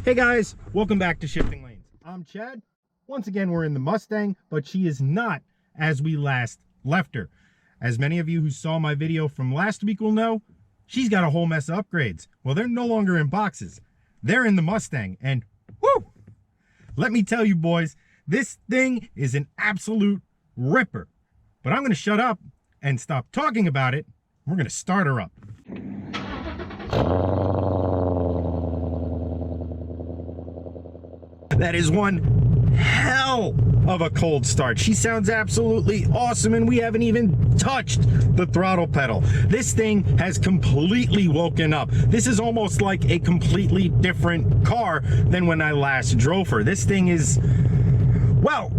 Hey guys, welcome back to Shifting Lanes. I'm Chad. Once again, we're in the Mustang, but she is not as we last left her. As many of you who saw my video from last week will know, she's got a whole mess of upgrades. Well, they're no longer in boxes. They're in the Mustang, and whoo! Let me tell you boys, this thing is an absolute ripper. But I'm going to shut up and stop talking about it. We're going to start her up. That is one hell of a cold start. She sounds absolutely awesome, and we haven't even touched the throttle pedal. This thing has completely woken up. This is almost like a completely different car than when I last drove her. This thing is, well,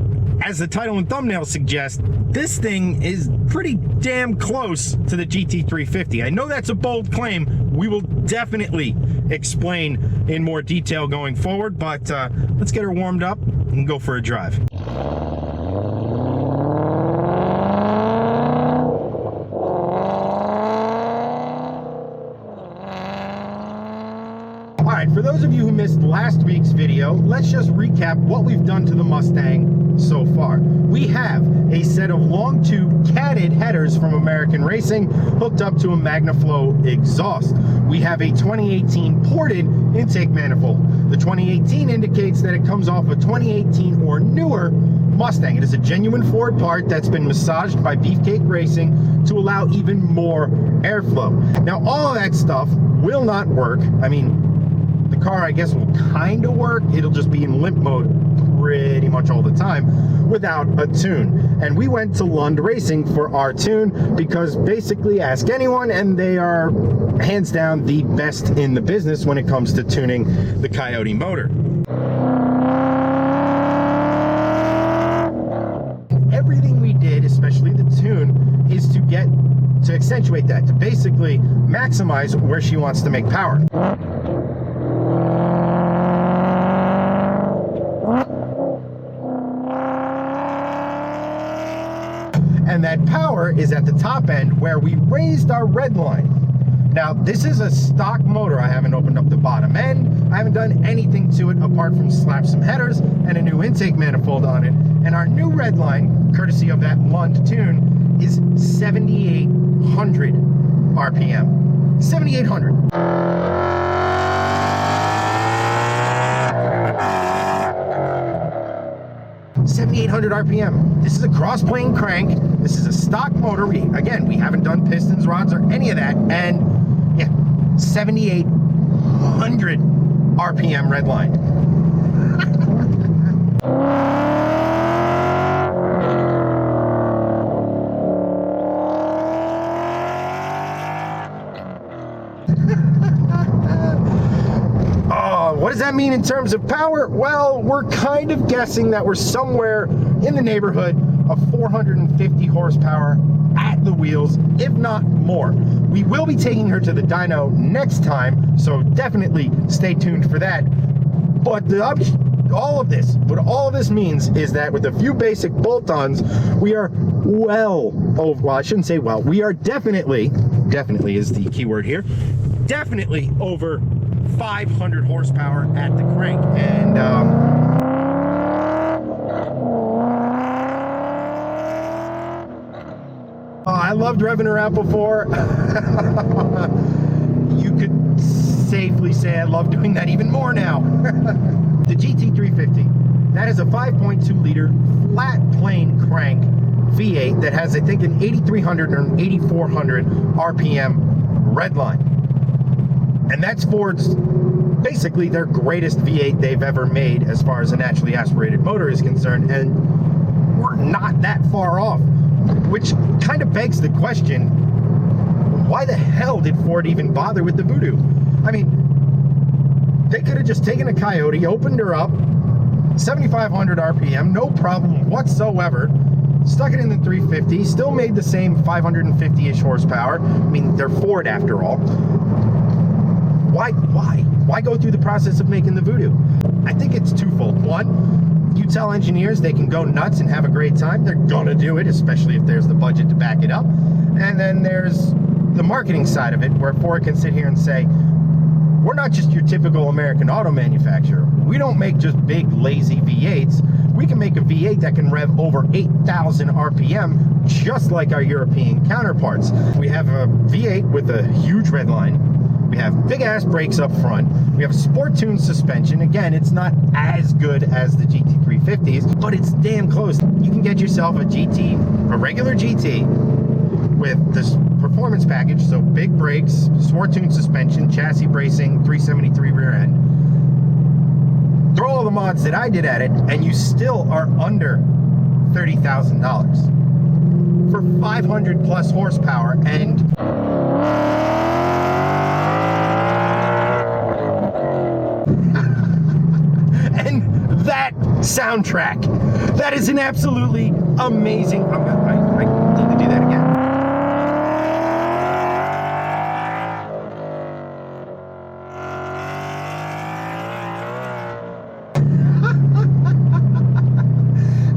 as the title and thumbnail suggest, this thing is pretty damn close to the GT350. I know that's a bold claim. We will definitely explain in more detail going forward, but let's get her warmed up and go for a drive. All right, for those of you who missed last week's video, let's just recap what we've done to the Mustang so far. We have a set of long tube catted headers from American Racing hooked up to a MagnaFlow exhaust. We have a 2018 ported intake manifold. The 2018 indicates that it comes off a 2018 or newer Mustang. It is a genuine Ford part that's been massaged by Beefcake Racing to allow even more airflow. Now, all of that stuff will not work. I mean, the car, I guess, will kind of work. It'll just be in limp mode pretty much all the time without a tune. And we went to Lund Racing for our tune because basically ask anyone and they are hands down the best in the business when it comes to tuning the Coyote motor. Everything we did, especially the tune, is to accentuate that, to basically maximize where she wants to make power. And that power is at the top end where we raised our Redline. Now, this is a stock motor. I haven't opened up the bottom end. I haven't done anything to it apart from slap some headers and a new intake manifold on it. And our new Redline, courtesy of that Lund tune, is 7,800 RPM. 7,800. RPM. This is a cross-plane crank. This is a stock motor. We haven't done pistons, rods, or any of that. And yeah, 7,800 RPM Redline. What does that mean in terms of power? Well, we're kind of guessing that we're somewhere in the neighborhood of 450 horsepower at the wheels, if not more. We will be taking her to the dyno next time, so definitely stay tuned for that. But all of this means is that with a few basic bolt-ons, we are well I shouldn't say well, we are definitely is the key word here, definitely over 500 horsepower at the crank. And I loved revving her out before. You could safely say I love doing that even more now. The GT350, that is a 5.2 liter flat plane crank V8 that has, I think, an 8,300 or an 8,400 RPM Redline. And that's Ford's, basically their greatest V8 they've ever made as far as a naturally aspirated motor is concerned, and we're not that far off, which kind of begs the question, why the hell did Ford even bother with the Voodoo? I mean, they could have just taken a Coyote, opened her up, 7,500 RPM, no problem whatsoever, stuck it in the 350, still made the same 550-ish horsepower. I mean, they're Ford after all. Why go through the process of making the Voodoo? I think it's twofold. One, you tell engineers they can go nuts and have a great time. They're gonna do it, especially if there's the budget to back it up. And then there's the marketing side of it, where Ford can sit here and say, we're not just your typical American auto manufacturer. We don't make just big, lazy V8s. We can make a V8 that can rev over 8,000 RPM, just like our European counterparts. We have a V8 with a huge Redline. We have big-ass brakes up front. We have a sport-tuned suspension. Again, it's not as good as the GT350s, but it's damn close. You can get yourself a GT, a regular GT, with this performance package, so big brakes, sport-tuned suspension, chassis bracing, 373 rear end. Throw all the mods that I did at it, and you still are under $30,000 for 500 plus horsepower. And that soundtrack, that is an absolutely amazing. I need to do that again.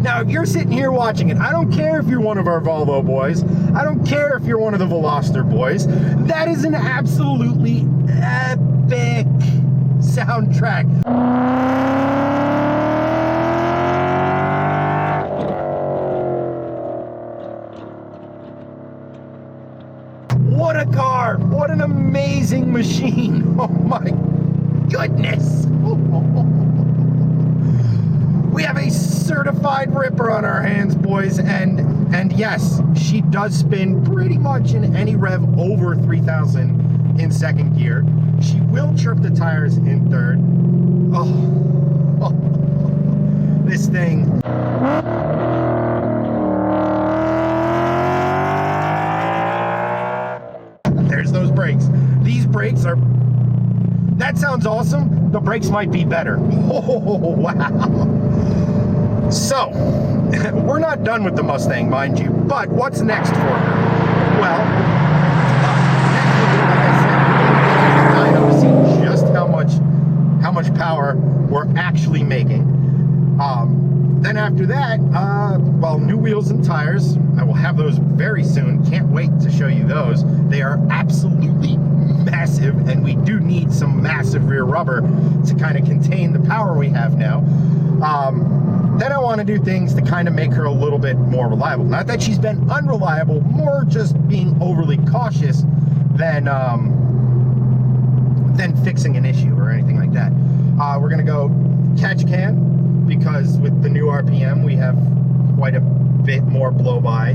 Now, if you're sitting here watching it, I don't care if you're one of our Volvo boys. I don't care if you're one of the Veloster boys. That is an absolutely epic soundtrack. What a car! What an amazing machine! Oh my goodness! We have a certified ripper on our hands, boys, and yes, she does spin pretty much in any rev over 3,000 in second gear. She will chirp the tires in third. Oh, this thing. There's those brakes. These brakes are, that sounds awesome. The brakes might be better. Oh, wow. So, we're not done with the Mustang, mind you, but what's next for her? Well, next, like I said, we're going to see just how much power we're actually making. Then after that, well, new wheels and tires. I will have those very soon. Can't wait to show you those. They are absolutely massive, and we do need some massive rear rubber to kind of contain the power we have now. Then I want to do things to kind of make her a little bit more reliable. Not that she's been unreliable, more just being overly cautious than fixing an issue or anything like that. We're going to go catch can, because with the new RPM, we have quite a bit more blow-by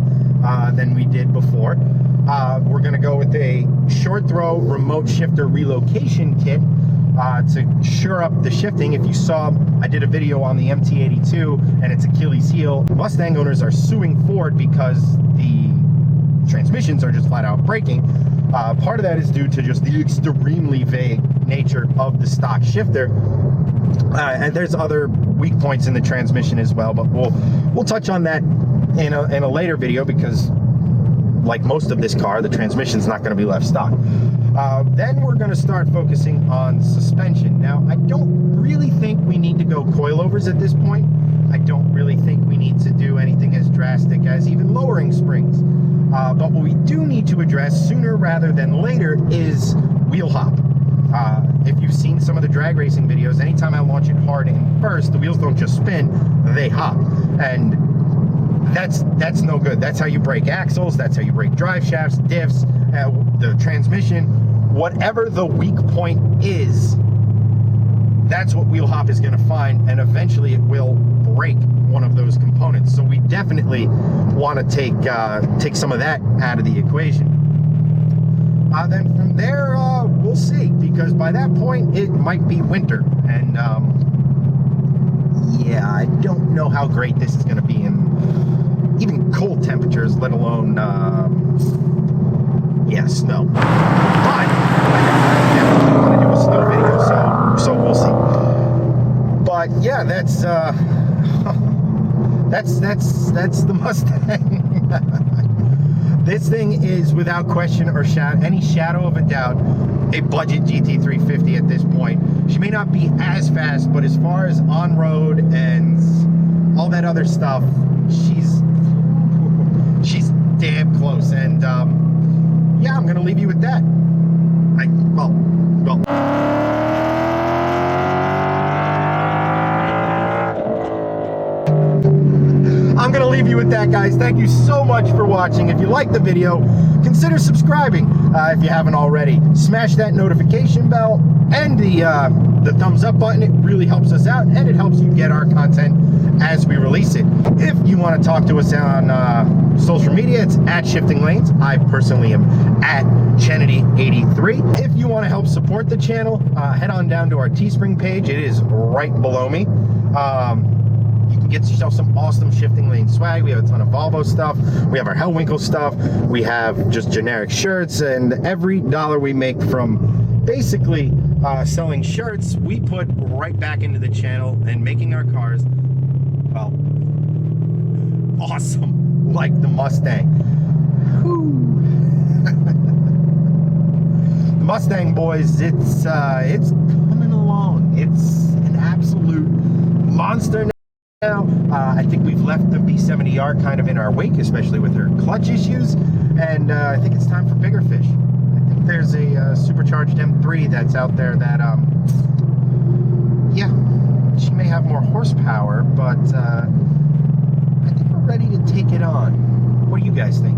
than we did before. We're going to go with a short throw remote shifter relocation kit to sure up the shifting. If you saw, I did a video on the MT82 and its Achilles heel. Mustang owners are suing Ford because the transmissions are just flat out breaking. Part of that is due to just the extremely vague nature of the stock shifter. And there's other weak points in the transmission as well, but we'll touch on that in a later video, because like most of this car, the transmission's not going to be left stock. Then we're going to start focusing on suspension. Now, I don't really think we need to go coilovers at this point. I don't really think we need to do anything as drastic as even lowering springs. But what we do need to address sooner rather than later is wheel hop. If you've seen some of the drag racing videos, anytime I launch it hard in first, the wheels don't just spin, they hop. And that's no good. That's how you break axles, that's how you break drive shafts, diffs, the transmission. Whatever the weak point is, that's what wheel hop is going to find, and eventually it will break one of those components. So we definitely want to take some of that out of the equation. Then from there, we'll see, because by that point it might be winter, and yeah, I don't know how great this is going to be in even cold temperatures, let alone yeah, snow. But I definitely want to do a snow video, so we'll see. But yeah, that's the Mustang. This thing is, without question or any shadow of a doubt, a budget GT350 at this point. She may not be as fast, but as far as on-road and all that other stuff, she's damn close. And yeah, I'm gonna leave you with that. Well. I'm gonna leave you with that, guys. Thank you so much for watching. If you like the video, consider subscribing if you haven't already. Smash that notification bell and the thumbs up button. It really helps us out, and it helps you get our content as we release it. If you want to talk to us on social media, it's at Shifting Lanes. I personally am at Kennedy83. If you want to help support the channel, head on down to our Teespring page. It is right below me. You can get yourself some awesome Shifting Lane swag. We have a ton of Volvo stuff. We have our Hellwinkle stuff. We have just generic shirts, and every dollar we make from basically selling shirts, we put right back into the channel and making our cars, well, awesome, like the Mustang. The Mustang, boys, it's coming along. It's an absolute monster now. I think we've left the V70R kind of in our wake, especially with her clutch issues, and I think it's time for bigger fish. I think there's a supercharged M3 that's out there that, yeah, she may have more horsepower, but I think we're ready to take it on. What do you guys think?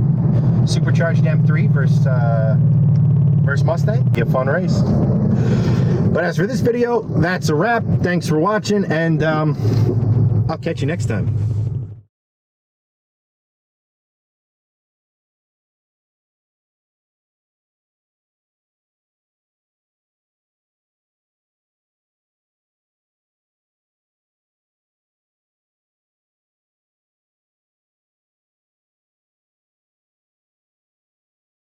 Supercharged M3 versus Mustang? Be a fun race. But as for this video, that's a wrap. Thanks for watching, and I'll catch you next time.